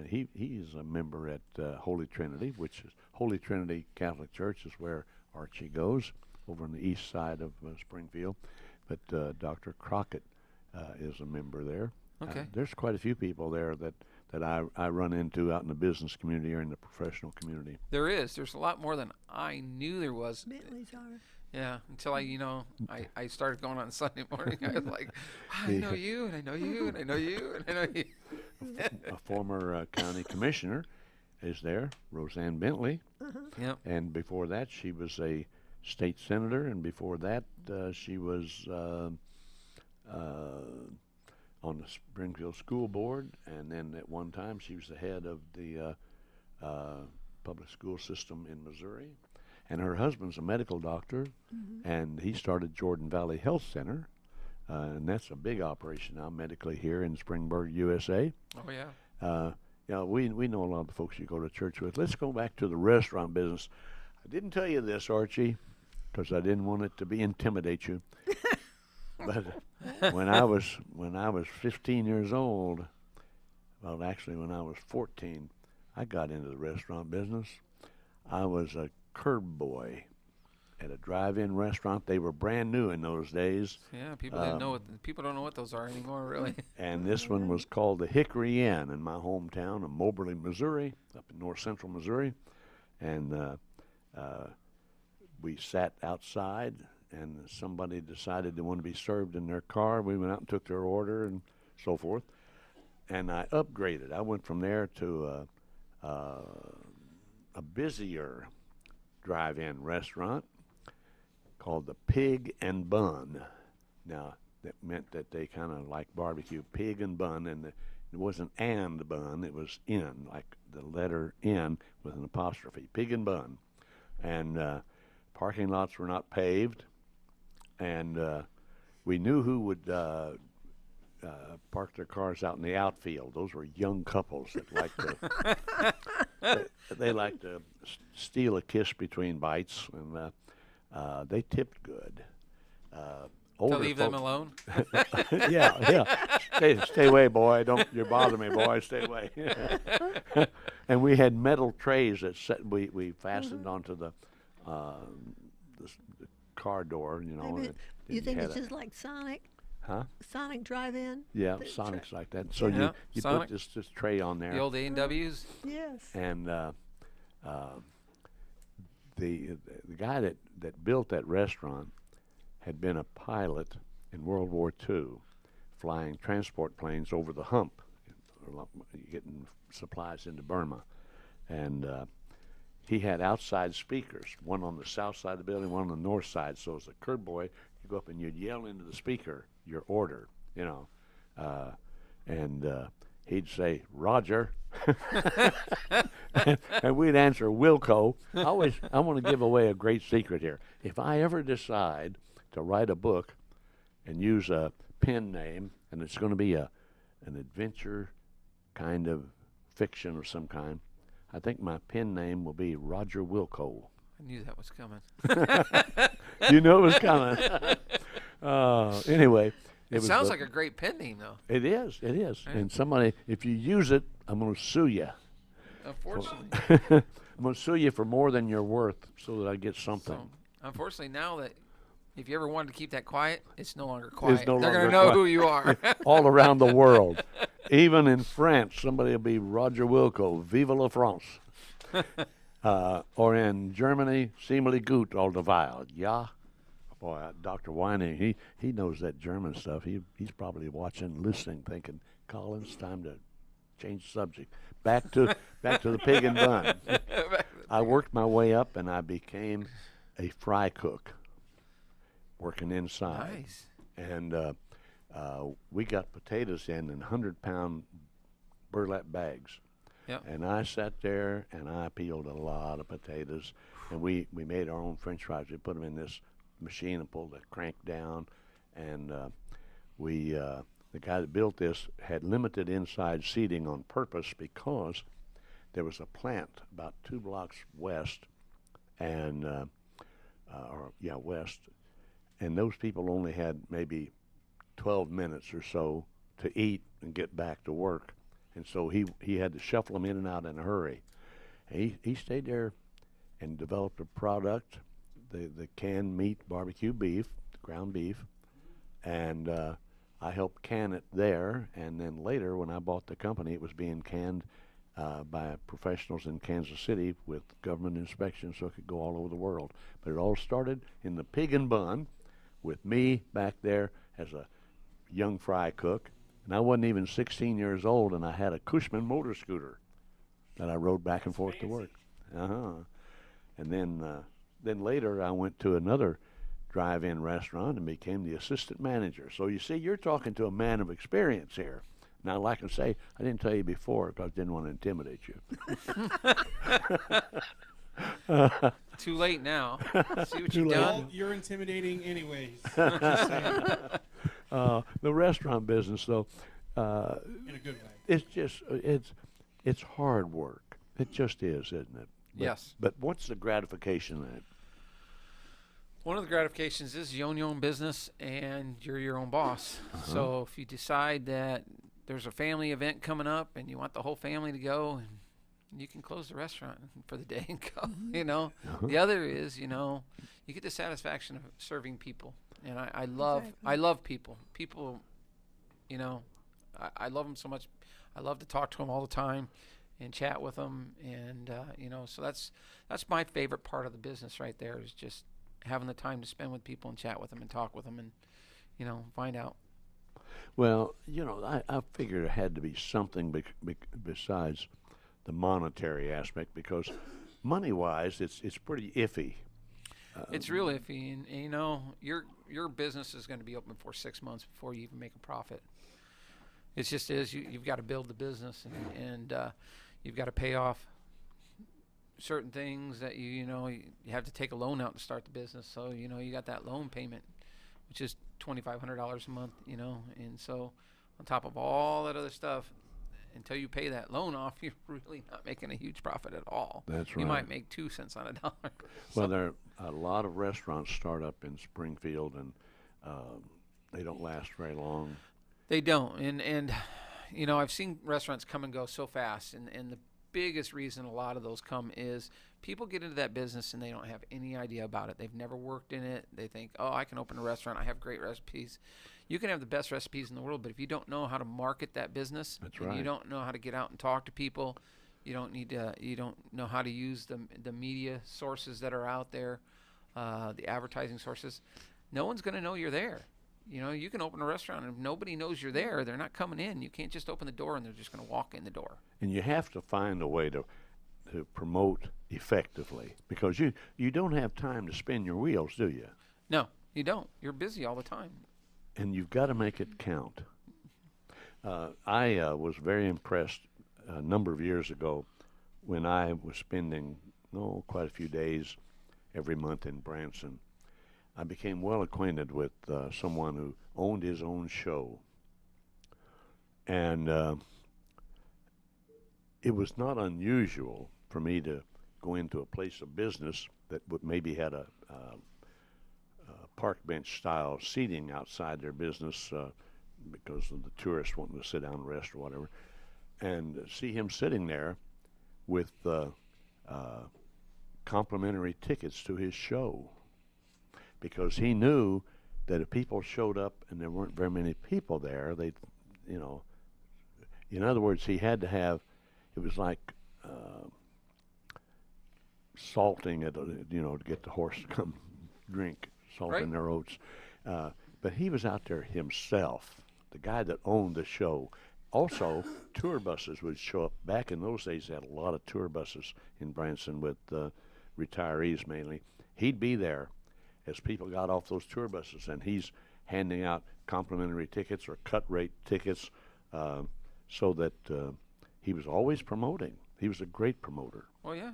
he's a member at Holy Trinity, which is Holy Trinity Catholic Church is where Archie goes, over on the east side of Springfield. But Dr. Crockett is a member there. Okay. There's quite a few people there that I run into out in the business community or in the professional community. there's a lot more than I knew there was. Bentleys are. Yeah, until I started going on Sunday morning. I was like, I know you, and I know you, and I know you, and I know you. A former county commissioner is there, Roseanne Bentley. Yep. And before that, she was a state senator, and before that, she was on the Springfield School Board, and then at one time she was the head of the public school system in Missouri. And her husband's a medical doctor, and he started Jordan Valley Health Center, and that's a big operation now medically here in Springburg, USA. Oh yeah. We know a lot of the folks you go to church with. Let's go back to the restaurant business. I didn't tell you this, Archie, because I didn't want it to intimidate you. But when I was 15 years old, well, actually when I was 14, I got into the restaurant business. I was a curb boy at a drive-in restaurant. They were brand new in those days. Yeah, people didn't know people don't know what those are anymore, really. And this one was called the Hickory Inn in my hometown of Moberly, Missouri, up in north central Missouri. And we sat outside, and somebody decided they wanted to be served in their car. We went out and took their order and so forth. And I upgraded. I went from there to a busier drive-in restaurant called the Pig and Bun. Now, that meant that they kind of like barbecue, pig and bun, and it wasn't and bun, it was in, like the letter N with an apostrophe, pig and bun. And parking lots were not paved, and we knew who would park their cars out in the outfield. Those were young couples that liked to they liked to steal a kiss between bites, and they tipped good. To leave them alone. yeah. Stay away, boy. You bother me, boy. Stay away. And we had metal trays that we fastened onto the car door. Maybe you think it's just like Sonic? Huh? Sonic Drive-In? Yeah, Sonic's like that. So Yeah, you Sonic. put this tray on there. The old A&Ws. Yes. And the guy that built that restaurant had been a pilot in World War II, flying transport planes over the hump, getting supplies into Burma. And he had outside speakers, one on the south side of the building, one on the north side. So as a curb boy, you go up and you'd yell into the speaker your order, and he'd say, Roger. and we'd answer Wilco. I want to give away a great secret here. If I ever decide to write a book and use a pen name, and it's going to be an adventure kind of fiction of some kind, I think my pen name will be Roger Wilco. I knew that was coming. You know it was coming. Anyway. It sounds like a great pen name, though. It is. Right. And somebody, if you use it, I'm going to sue you. Unfortunately. I'm going to sue you for more than you're worth so that I get something. So, unfortunately, now that if you ever wanted to keep that quiet, it's no longer quiet. no They're longer going to know quiet. who you are. All around the world. Even in France, somebody will be Roger Wilco, Vive la France. Or in Germany, Simile gut all the Weile. Ja. Boy, Dr. Weining, he knows that German stuff. He's probably watching, listening, thinking, Collins, time to change subject. Back to the pig and bun. I worked my way up, and I became a fry cook, working inside. Nice. And we got potatoes in 100-pound burlap bags. Yep. And I sat there, and I peeled a lot of potatoes, and we made our own French fries. We put them in this machine and pulled the crank down, and the guy that built this had limited inside seating on purpose because there was a plant about 2 blocks west, and west, and those people only had maybe 12 minutes or so to eat and get back to work, and so he had to shuffle them in and out in a hurry. And he stayed there and developed a product, the canned meat barbecue beef, ground beef, and I helped can it there, and then later when I bought the company, it was being canned by professionals in Kansas City with government inspection so it could go all over the world. But it all started in the Pig and Bun with me back there as a young fry cook, and I wasn't even 16 years old, and I had a Cushman motor scooter that I rode back and forth to work. And then later I went to another drive-in restaurant and became the assistant manager. So you see, you're talking to a man of experience here. Now, like I say, I didn't tell you before because I didn't want to intimidate you. Too late now. See what Too you've late. done? Well, you're intimidating anyways. Just saying, The restaurant business, though, in a good way. it's just it's hard work. It just is, isn't it? Yes. But what's the gratification in it? One of the gratifications is you own your own business and you're your own boss. So if you decide that there's a family event coming up and you want the whole family to go, and you can close the restaurant for the day and go, you know. The other is, you know, you get the satisfaction of serving people. And I love people. People, you know, I love them so much. I love to talk to them all the time and chat with them. And, you know, so that's my favorite part of the business right there, is just having the time to spend with people and chat with them and talk with them and, you know, find out. Well, you know, I figured it had to be something besides the monetary aspect, because money-wise, it's pretty iffy. It's real iffy, and you know, your business is going to be open for 6 months before you even make a profit. It just is. You've got to build the business, and you've got to pay off certain things that you have to take a loan out to start the business. So you know, you got that loan payment, which is $2,500 a month. You know, and so on top of all that other stuff, until you pay that loan off, you're really not making a huge profit at all. That's You right. might make 2 cents on a dollar. Well, there are a lot of restaurants start up in Springfield, and they don't last very long. They don't, and you know, I've seen restaurants come and go so fast, and the biggest reason a lot of those come is people get into that business and they don't have any idea about it. They've never worked in it. They think, oh, I can open a restaurant. I have great recipes. You can have the best recipes in the world, but if you don't know how to market that business, That's and right. you don't know how to get out and talk to people, you don't know how to use the media sources that are out there, the advertising sources, no one's going to know you're there. You know, you can open a restaurant, and if nobody knows you're there, they're not coming in. You can't just open the door and they're just going to walk in the door. And you have to find a way to promote effectively, because you don't have time to spin your wheels, do you? No, you don't. You're busy all the time. And you've got to make it count. I was very impressed a number of years ago when I was spending quite a few days every month in Branson. I became well acquainted with someone who owned his own show. And it was not unusual for me to go into a place of business that maybe had a park bench style seating outside their business because of the tourists wanting to sit down and rest or whatever, and see him sitting there with complimentary tickets to his show, because he knew that if people showed up and there weren't very many people there, in other words, he had to have, it was like salting it, to get the horse to come drink, salt in their oats. But he was out there himself, the guy that owned the show. Also, tour buses would show up. Back in those days, they had a lot of tour buses in Branson with retirees mainly. He'd be there as people got off those tour buses, and he's handing out complimentary tickets or cut rate tickets, so that he was always promoting. He was a great promoter. Well, yeah.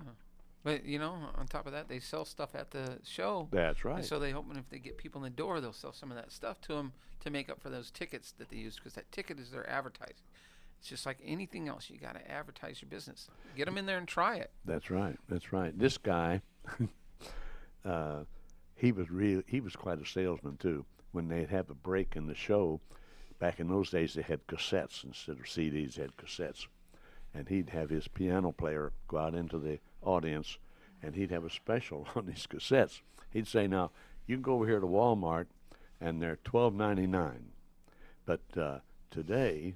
But on top of that, they sell stuff at the show. That's And right. so they hoping if they get people in the door, they'll sell some of that stuff to them to make up for those tickets that they use, because that ticket is their advertising. It's just like anything else. You got to advertise your business. Get them in there and try it. That's right. That's right. This guy, he was quite a salesman too. When they'd have a break in the show, back in those days they had cassettes instead of CDs. They had cassettes, and he'd have his piano player go out into the audience, and he'd have a special on these cassettes. He'd say, "Now you can go over here to Walmart, and they're $12.99, but today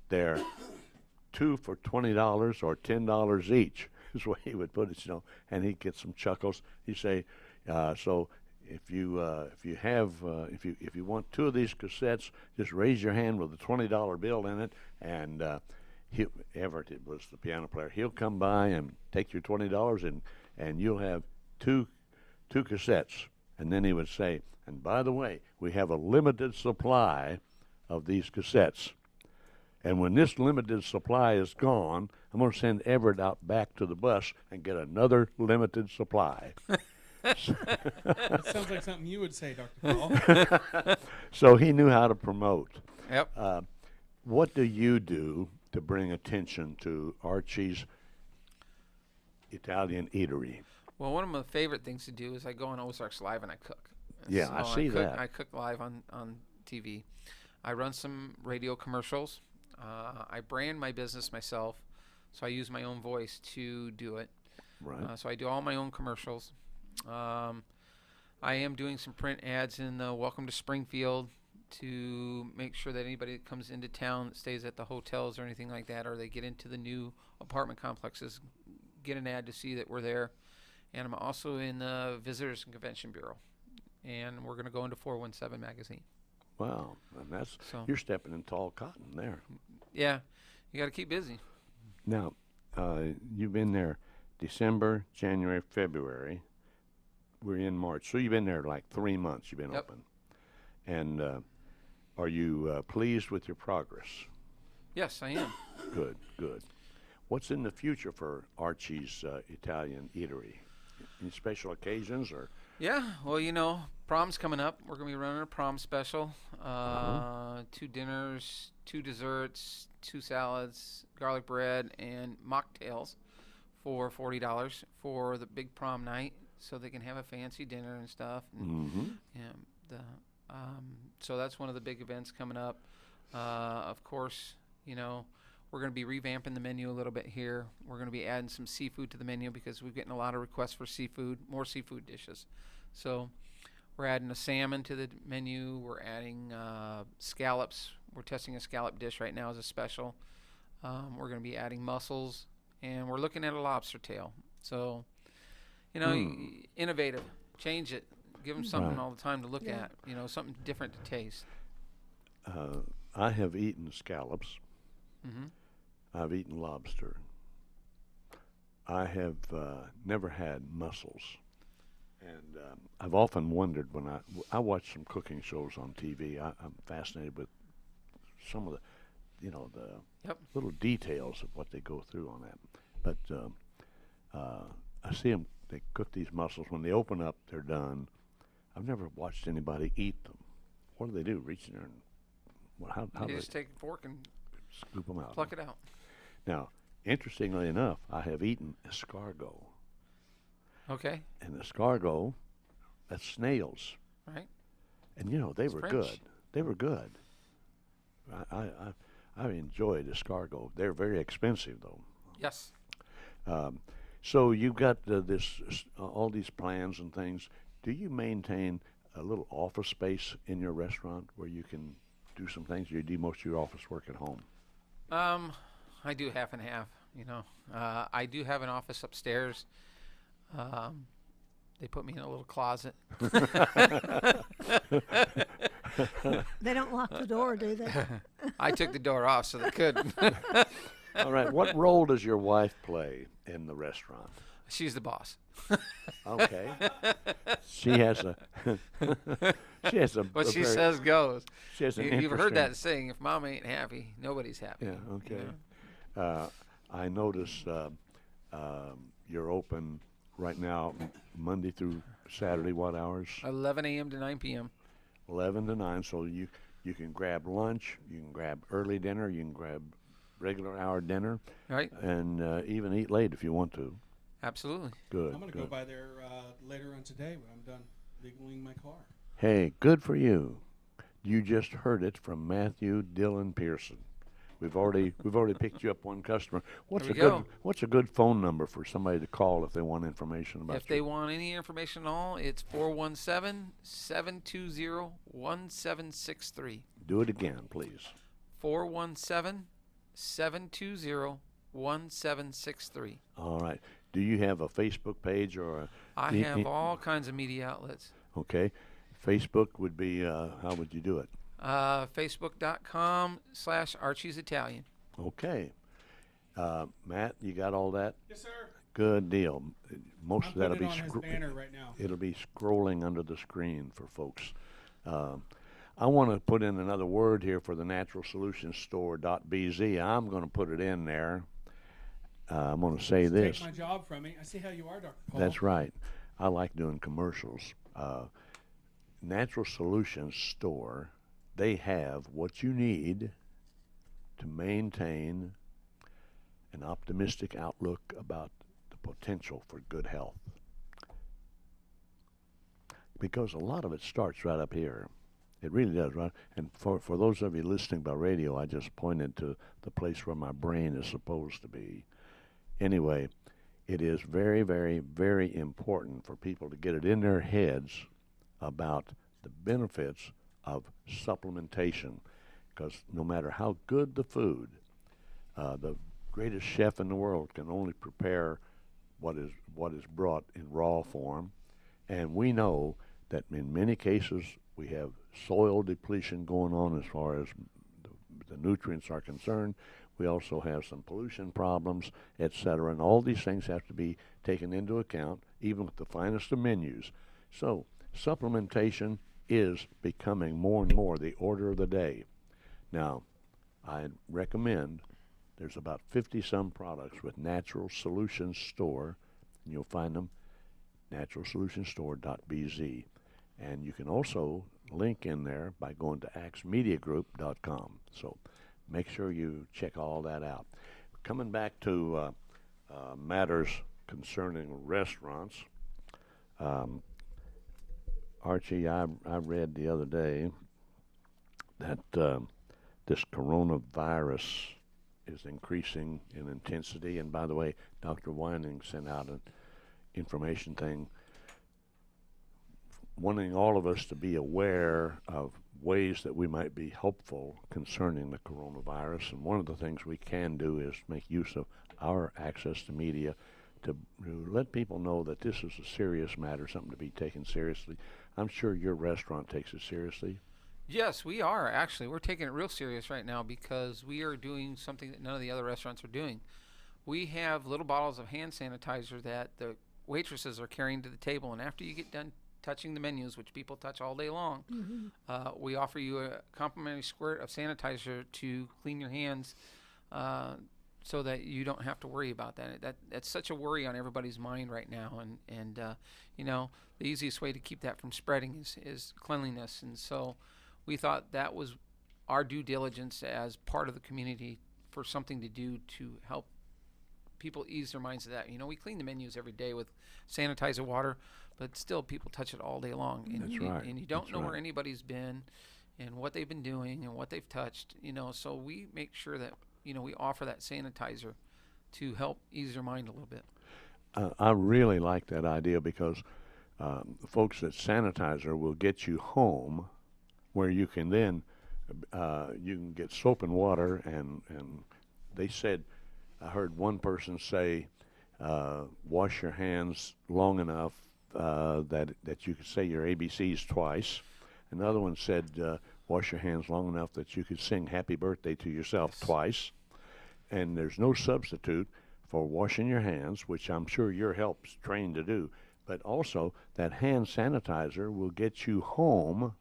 they're 2 for $20 or $10 each." Is the way he would put it, and he'd get some chuckles. He'd say, "So if you want 2 of these cassettes, just raise your hand with a $20 bill in it, and Everett, it was the piano player, he'll come by and take your $20, and you'll have two cassettes." And then he would say, "And by the way, we have a limited supply of these cassettes. And when this limited supply is gone, I'm going to send Everett out back to the bus and get another limited supply." That sounds like something you would say, Dr. Paul. So he knew how to promote. Yep. What do you do to bring attention to Archie's Italian Eatery? Well, one of my favorite things to do is I go on Ozarks Live and I cook. Yeah, I see that. I cook live on TV. I run some radio commercials. I brand my business myself, so I use my own voice to do it. Right. So I do all my own commercials. I am doing some print ads in the Welcome to Springfield to make sure that anybody that comes into town that stays at the hotels or anything like that, or they get into the new apartment complexes, get an ad to see that we're there. And I'm also in the Visitors and Convention Bureau, and we're going to go into 417 magazine. Wow. And So- you're stepping in tall cotton there. Yeah, you got to keep busy. Now, you've been there December, January, February. We're in March. So you've been there like 3 months you've been Yep. open. And are you pleased with your progress? Yes, I am. Good, good. What's in the future for Archie's Italian Eatery? Any special occasions or? Yeah, well, prom's coming up. We're going to be running a prom special. 2 dinners, 2 desserts, 2 salads, garlic bread, and mocktails for $40 for the big prom night, so they can have a fancy dinner and stuff. And, Mm-hmm. so that's one of the big events coming up. Of course, we're going to be revamping the menu a little bit here. We're going to be adding some seafood to the menu because we're getting a lot of requests for seafood, more seafood dishes. So we're adding a salmon to the menu. We're adding scallops. We're testing a scallop dish right now as a special. We're going to be adding mussels, and we're looking at a lobster tail. So, innovative. Change it. Give them something Right. all the time to look Yeah. at. Something different to taste. I have eaten scallops. Mm-hmm. I've eaten lobster. I have never had mussels. And I've often wondered when I watch some cooking shows on TV. I'm fascinated with some of the, the Yep. little details of what they go through on that. But I see them. They cook these mussels. When they open up, they're done. I've never watched anybody eat them. What do they do? Reach in there and how You do they just take a fork and scoop them out? pluck it out. Now, interestingly enough, I have eaten escargot. Okay. And escargot, that's snails. Right. And they It's were French. good. They were good. I enjoyed escargot. They're very expensive though. Yes. So you've got all these plans and things. Do you maintain a little office space in your restaurant where you can do some things? Or you do most of your office work at home? I do half and half. I do have an office upstairs. They put me in a little closet. They don't lock the door, do they? I took the door off so they couldn't. All right. What role does your wife play in the restaurant? She's the boss. Okay. She has a. She has a. What a she very- says goes. She has an You've heard interesting- that saying: if mama ain't happy, nobody's happy. Yeah. Okay. I notice you're open right now, Monday through Saturday, what hours? 11 a.m. to 9 p.m. 11 to 9. So you can grab lunch, you can grab early dinner, you can grab regular hour dinner, Right? and even eat late if you want to. Absolutely. Good. I'm going to good. go by there later on today when I'm done legaling my car. Hey, good for you. You just heard it from Matthew Dillon Pearson. We've already picked you up one customer. There we go. What's a good phone number for somebody to call if they want information about If they want any information at all, it's 417-720-1763. Do it again, please. 417-720-1763. All right. Do you have a Facebook page or a? I have all kinds of media outlets. Okay. Facebook would be. How would you do it? Facebook.com/Archie's Italian. Okay. Matt, you got all that? Yes, sir. Good deal. Most I'm of that'll putting be it on his banner right now. it'll be scrolling under the screen for folks. I want to put in another word here for the Natural Solutions Store.bz. I'm going to put it in there. I'm going to say this. Take my job from me. I see how you are, Dr. Paul. That's right. I like doing commercials. Natural Solutions Store, they have what you need to maintain an optimistic outlook about the potential for good health. Because a lot of it starts right up here. It really does, right? And for those of you listening by radio, I just pointed to the place where my brain is supposed to be. Anyway, it is very, very, very important for people to get it in their heads about the benefits of supplementation, because no matter how good the food, the greatest chef in the world can only prepare what is brought in raw form, and we know that in many cases we have soil depletion going on as far as the nutrients are concerned. We also have some pollution problems, etc., and all these things have to be taken into account, even with the finest of menus. So supplementation is becoming more and more the order of the day. Now, I recommend there's about 50-some products with Natural Solutions Store, and you'll find them naturalsolutionstore.bz. And you can also link in there by going to axmediagroup.com. So make sure you check all that out. Coming back to matters concerning restaurants, Archie, I read the other day that this coronavirus is increasing in intensity. And by the way, Dr. Wining sent out an information thing wanting all of us to be aware of ways that we might be helpful concerning the coronavirus. And one of the things we can do is make use of our access to media to let people know that this is a serious matter, something to be taken seriously. I'm sure your restaurant takes it seriously. Yes, we are actually. We're taking it real serious right now because we are doing something that none of the other restaurants are doing. We have little bottles of hand sanitizer that the waitresses are carrying to the table, and after you get done touching the menus, which people touch all day long, we offer you a complimentary squirt of sanitizer to clean your hands, so that you don't have to worry about that. That's such a worry on everybody's mind right now, and you know, the easiest way to keep that from spreading is cleanliness. And so we thought that was our due diligence as part of the community for something to do to help people ease their minds of that. You know, we clean the menus every day with sanitizer water, but still people touch it all day long. And, That's right. And you don't That's know right. where anybody's been and what they've been doing and what they've touched, you know, so we make sure that, you know, we offer that sanitizer to help ease their mind a little bit. I really like that idea because folks at Sanitizer will get you home where you can then you can get soap and water, and they said, I heard one person say, wash your hands long enough that you could say your ABCs twice. Another one said, wash your hands long enough that you could sing happy birthday to yourself twice. And there's no substitute for washing your hands, which I'm sure your help's trained to do. But also, that hand sanitizer will get you home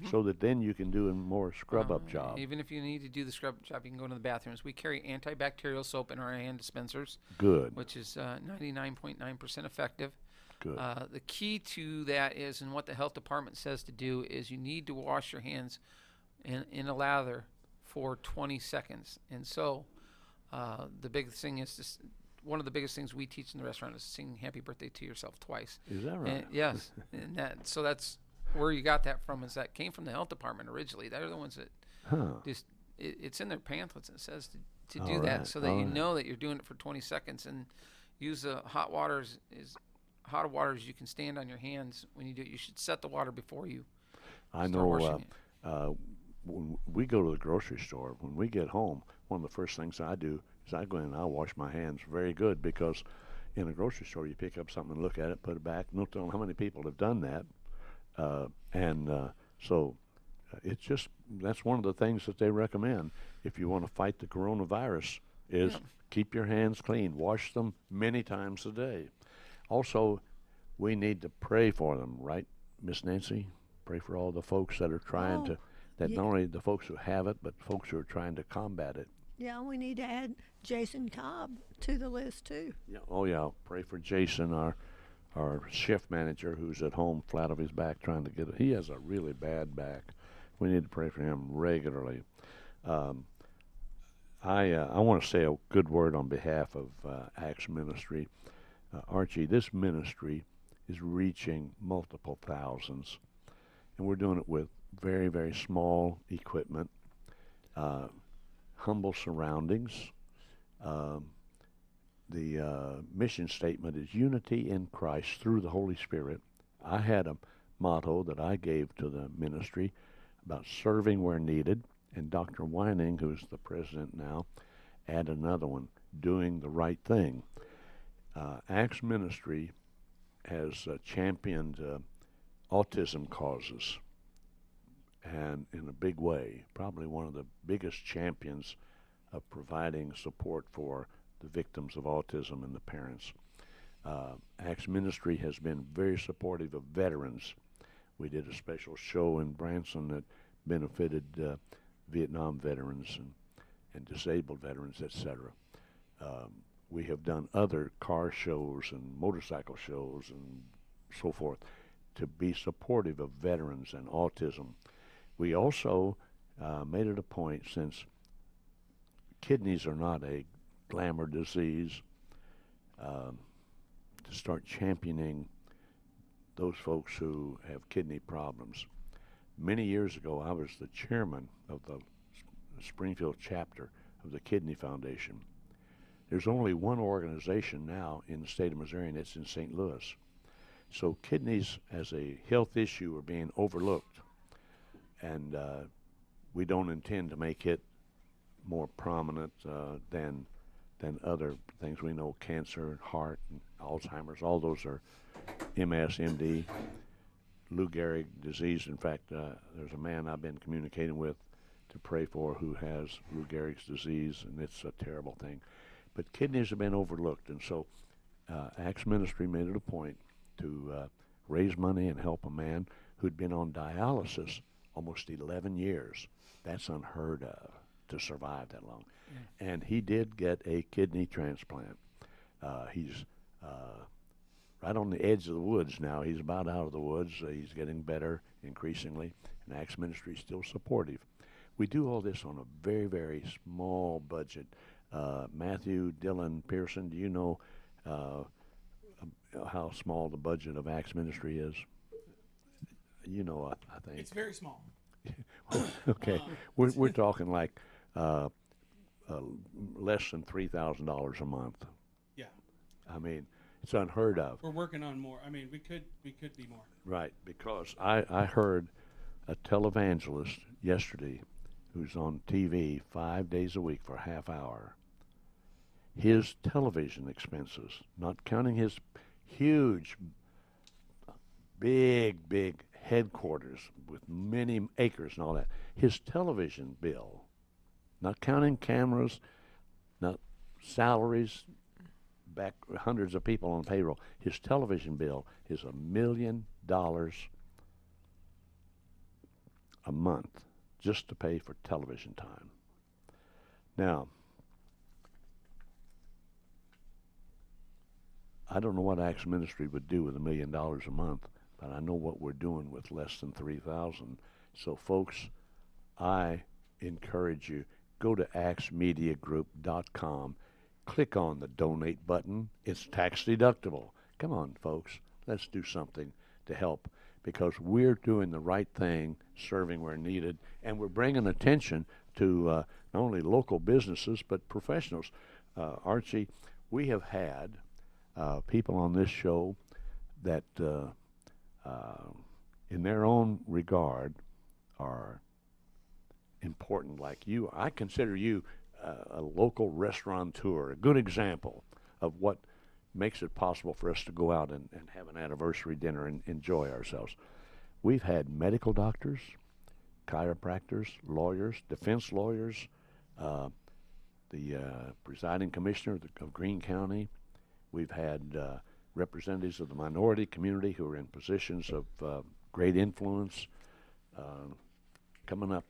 so that then you can do a more scrub-up job. Even if you need to do the scrub job, you can go to the bathrooms. We carry antibacterial soap in our hand dispensers, Good, which is 99.9% effective. good. The key to that is, and what the health department says to do, is you need to wash your hands in a lather for 20 seconds. And so the big thing is this. One of the biggest things we teach in the restaurant is sing "Happy Birthday" to yourself twice. Is that right? And, yes, and that's where you got that from. Is that came from the health department originally? They're the ones that just it's in their pamphlets. And it says to do All that right, so that all you right. know that you're doing it for 20 seconds, and use the hot water as you can stand on your hands when you do it. You should set the water before you I start washing know. it. When we go to the grocery store, when we get home, one of the first things I do is I go in and I wash my hands very good, because in a grocery store you pick up something and look at it, put it back. No telling how many people have done that, so it's just that's one of the things that they recommend if you want to fight the coronavirus is Yeah. keep your hands clean, wash them many times a day. Also, we need to pray for them, right, Miss Nancy? Pray for all the folks that are trying Oh, to. That yeah. not only the folks who have it, but folks who are trying to combat it. Yeah, we need to add Jason Cobb to the list too. Yeah. Oh yeah. Pray for Jason, our shift manager, who's at home flat on his back trying to get it. He has a really bad back. We need to pray for him regularly. I want to say a good word on behalf of Acts Ministry. Archie, this ministry is reaching multiple thousands, and we're doing it with very, very small equipment, humble surroundings. The mission statement is unity in Christ through the Holy Spirit. I had a motto that I gave to the ministry about serving where needed, and Dr. Wining, who's the president now, added another one, doing the right thing. Acts Ministry has championed autism causes, and in a big way, probably one of the biggest champions of providing support for the victims of autism and the parents. Acts Ministry has been very supportive of veterans. We did a special show in Branson that benefited Vietnam veterans and disabled veterans, etc. We have done other car shows and motorcycle shows and so forth to be supportive of veterans and autism. We also made it a point, since kidneys are not a glamour disease, to start championing those folks who have kidney problems. Many years ago, I was the chairman of the Springfield chapter of the Kidney Foundation. There's only one organization now in the state of Missouri, and it's in St. Louis. So kidneys as a health issue are being overlooked, and we don't intend to make it more prominent than other things. We know cancer, heart, and Alzheimer's, all those are MS, MD, Lou Gehrig disease. In fact, there's a man I've been communicating with to pray for who has Lou Gehrig's disease, and it's a terrible thing. But kidneys have been overlooked, and so Acts Ministry made it a point to raise money and help a man who'd been on dialysis almost 11 years. That's unheard of, to survive that long. Yeah. And he did get a kidney transplant. He's right on the edge of the woods now. He's about out of the woods. He's getting better increasingly, and Acts Ministry is still supportive. We do all this on a very, very small budget. Matthew Dillon Pearson, do you know how small the budget of Acts Ministry is? You know, I think. It's very small. Okay, we're talking like less than $3,000 a month. Yeah. I mean, it's unheard of. We're working on more. I mean, we could be more. Right, because I heard a televangelist yesterday who's on TV 5 days a week for a half hour. His television expenses, not counting his huge, big headquarters with many acres and all that, his television bill, not counting cameras, not salaries, back hundreds of people on payroll, his television bill is $1 million a month just to pay for television time. Now, I don't know what Acts Ministry would do with $1 million a month, but I know what we're doing with less than 3,000. So, folks, I encourage you, go to axmediagroup.com, click on the donate button. It's tax deductible. Come on, folks, let's do something to help, because we're doing the right thing, serving where needed, and we're bringing attention to not only local businesses but professionals. Archie, we have had people on this show that, in their own regard, are important like you. I consider you a local restaurateur, a good example of what makes it possible for us to go out and have an anniversary dinner and enjoy ourselves. We've had medical doctors, chiropractors, lawyers, defense lawyers, the presiding commissioner of Greene County. We've had representatives of the minority community who are in positions of great influence. Coming up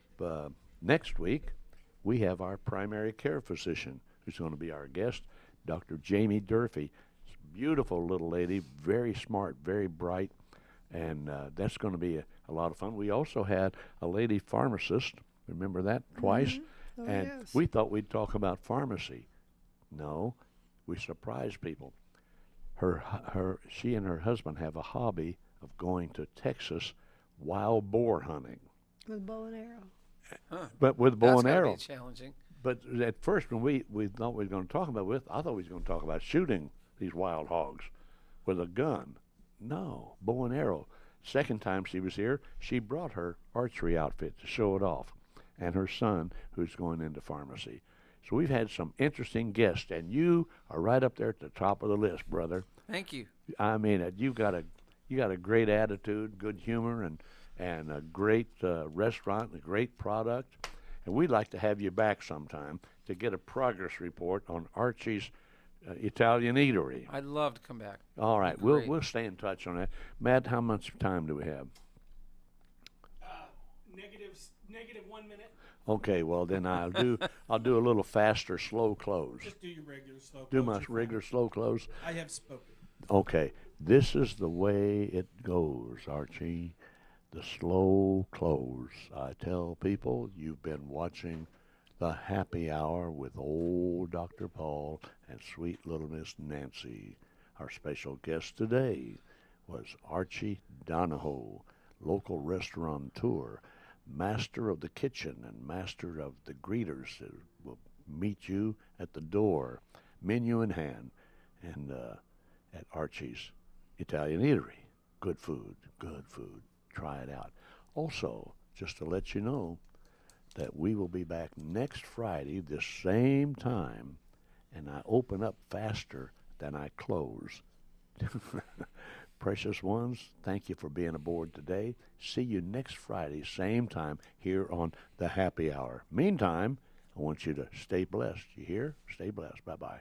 next week, we have our primary care physician who's going to be our guest, Dr. Jamie Durfee. Beautiful little lady, very smart, very bright, and that's going to be a lot of fun. We also had a lady pharmacist, remember that, twice? Oh, and yes. we thought we'd talk about pharmacy. No, we surprised people. She and her husband have a hobby of going to Texas wild boar hunting, With bow and arrow. but with bow That's and gotta arrow. be challenging. But at first, when we thought we were going to talk about it, I thought we was going to talk about shooting these wild hogs with a gun. No, bow and arrow. Second time she was here, she brought her archery outfit to show it off, and her son, who's going into pharmacy. So we've had some interesting guests, and you are right up there at the top of the list, brother. Thank you. I mean, you got a great attitude, good humor, and a great restaurant, and a great product. And we'd like to have you back sometime to get a progress report on Archie's Italian Eatery. I'd love to come back. All right, Great. we'll stay in touch on that. Matt, how much time do we have? Negative 1 minute. Okay, well then I'll do a little faster, slow close. Just do your regular slow. Do close, my you're fine. regular slow close. I have spoken. Okay, this is the way it goes, Archie. The slow close. I tell people you've been watching The Happy Hour with old Dr. Paul and sweet little Miss Nancy. Our special guest today was Archie Donahoe, local restaurateur, master of the kitchen and master of the greeters that will meet you at the door, menu in hand, and at Archie's Italian Eatery. Good food, good food. Try it out. Also, just to let you know that we will be back next Friday, this same time, and I open up faster than I close. Precious ones, thank you for being aboard today. See you next Friday, same time, here on The Happy Hour. Meantime, I want you to stay blessed. You hear? Stay blessed. Bye-bye.